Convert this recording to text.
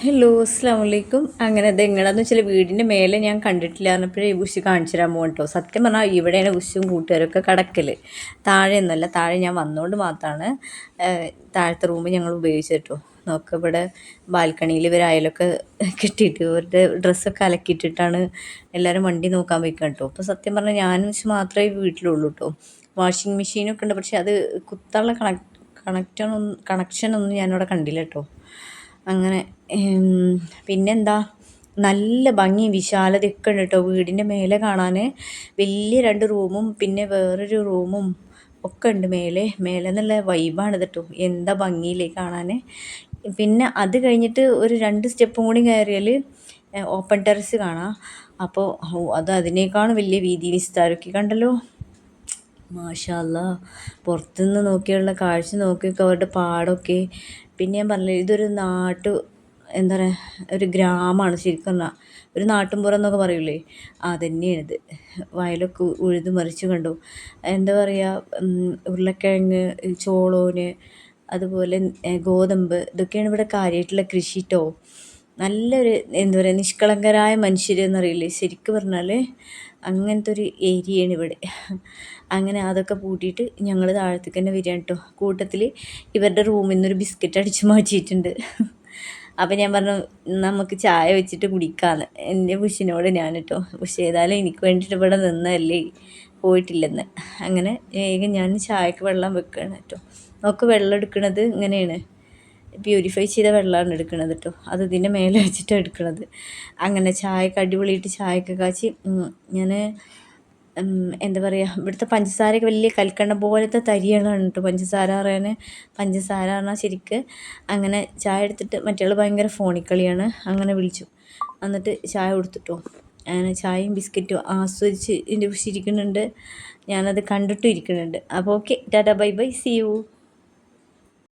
Hello അസ്സാം വലൈക്കും. അങ്ങനെ അത് എങ്ങനെയാന്ന് വെച്ചാൽ വീടിൻ്റെ മേലെ ഞാൻ കണ്ടിട്ടില്ല പറഞ്ഞപ്പോഴേ ഈ ഉഷ് കാണിച്ചു തരാൻ പോകും കേട്ടോ. സത്യം പറഞ്ഞാൽ ഇവിടെയാണ് ഉഷും കൂട്ടുകാരൊക്കെ കിടക്കൽ. താഴെ ഒന്നല്ല, താഴെ ഞാൻ വന്നുകൊണ്ട് മാത്രമാണ് താഴത്തെ റൂം ഞങ്ങൾ ഉപയോഗിച്ചത് കേട്ടോ. നോക്ക്, ഇവിടെ ബാൽക്കണിയിൽ ഇവർ അയലൊക്കെ കെട്ടിയിട്ട് ഇവരുടെ ഡ്രസ്സൊക്കെ അലക്കിയിട്ടിട്ടാണ് എല്ലാവരും വണ്ടി നോക്കാൻ പോയിക്കാൻ കേട്ടോ. അപ്പോൾ സത്യം പറഞ്ഞാൽ ഞാനും ഉഷ് മാത്രമേ വീട്ടിലുള്ളൂ കേട്ടോ. വാഷിംഗ് മെഷീനൊക്കെ ഉണ്ട്, പക്ഷെ അത് കുത്താനുള്ള കണക്ഷനൊന്നും ഞാനിവിടെ കണ്ടില്ല കേട്ടോ. അങ്ങനെ പിന്നെന്താ, നല്ല ഭംഗി വിശാലതയൊക്കെ ഉണ്ട് കേട്ടോ വീടിൻ്റെ മേലെ കാണാൻ. വലിയ 2 റൂമും പിന്നെ വേറൊരു റൂമും ഒക്കെ ഉണ്ട് മേലെ. മേലെ എന്നുള്ള വൈബാണ് കേട്ടോ. എന്താ ഭംഗിയില്ലേ കാണാൻ. പിന്നെ അത് കഴിഞ്ഞിട്ട് ഒരു 2 സ്റ്റെപ്പും കൂടി കയറിയാൽ ഓപ്പൺ ടെറസ് കാണാം. അപ്പോൾ അത് അതിനേക്കാളും വലിയ വീതി വിസ്താരമൊക്കെ കണ്ടല്ലോ. മാഷാ അല്ലാ, പുറത്തുനിന്ന് നോക്കിയുള്ള കാഴ്ച നോക്കിയൊക്കെ അവരുടെ പാടമൊക്കെ. പിന്നെ ഞാൻ പറഞ്ഞില്ലേ, ഇതൊരു എന്താ പറയുക, ഒരു ഗ്രാമമാണ് ശരിക്കും പറഞ്ഞാൽ. ഒരു നാട്ടിൻപുറം എന്നൊക്കെ പറയൂലേ, അതന്നെയാണിത്. വയലൊക്കെ ഉഴുത് മറിച്ച് കണ്ടു. എന്താ പറയുക, ഉരുളക്കിഴങ്ങ്, ചോളോന്, അതുപോലെ ഗോതമ്പ്, ഇതൊക്കെയാണ് ഇവിടെ കാര്യമായിട്ടുള്ള കൃഷി കേട്ടോ. നല്ലൊരു എന്താ പറയുക, നിഷ്കളങ്കരായ മനുഷ്യരെന്നറിയില്ലേ, ശരിക്കും പറഞ്ഞാൽ അങ്ങനത്തെ ഒരു ഏരിയയാണ് ഇവിടെ. അങ്ങനെ അതൊക്കെ പൂട്ടിയിട്ട് ഞങ്ങൾ താഴത്തേക്ക് തന്നെ വരികയാണ് കേട്ടോ. കൂട്ടത്തിൽ ഇവരുടെ റൂമിൽ നിന്നൊരു ബിസ്ക്കറ്റ് അടിച്ച് മാറ്റിയിട്ടുണ്ട്. അപ്പം ഞാൻ പറഞ്ഞു, നമുക്ക് ചായ വെച്ചിട്ട് കുടിക്കാമെന്ന് എൻ്റെ ബുഷിനോട് ഞാൻ കേട്ടോ. പക്ഷേ ഏതായാലും എനിക്ക് വേണ്ടിയിട്ട് ഇവിടെ നിന്നതല്ലേ, പോയിട്ടില്ലെന്ന്. അങ്ങനെ വേഗം ഞാൻ ചായക്ക് വെള്ളം വെക്കുകയാണ് കേട്ടോ. നമുക്ക് വെള്ളം എടുക്കുന്നത് ഇങ്ങനെയാണ്, പ്യൂരിഫൈ ചെയ്ത വെള്ളമാണ് എടുക്കുന്നത് കേട്ടോ. അത് ഇതിൻ്റെ മേലെ വെച്ചിട്ടാണ് എടുക്കുന്നത്. അങ്ങനെ ചായക്ക് അടിപൊളിയിട്ട് ചായയൊക്കെ കാച്ചി ഞാൻ എന്താ പറയുക, ഇവിടുത്തെ പഞ്ചസാരയൊക്കെ വലിയ കൽക്കണ്ട പോലത്തെ തരികളാണ് കേട്ടോ പഞ്ചസാര പറയാൻ. പഞ്ചസാര പറഞ്ഞാൽ ശരിക്ക്. അങ്ങനെ ചായ എടുത്തിട്ട് മറ്റേ ഭയങ്കര ഫോണിക്കളിയാണ്. അങ്ങനെ വിളിച്ചു, എന്നിട്ട് ചായ കൊടുത്തിട്ടോ. അങ്ങനെ ചായയും ബിസ്ക്കറ്റും ആസ്വദിച്ച് എൻ്റെ ഇരിക്കുന്നുണ്ട്. ഞാനത് കണ്ടിട്ടും ഇരിക്കുന്നുണ്ട്. അപ്പോൾ okay, tata bye bye, see U.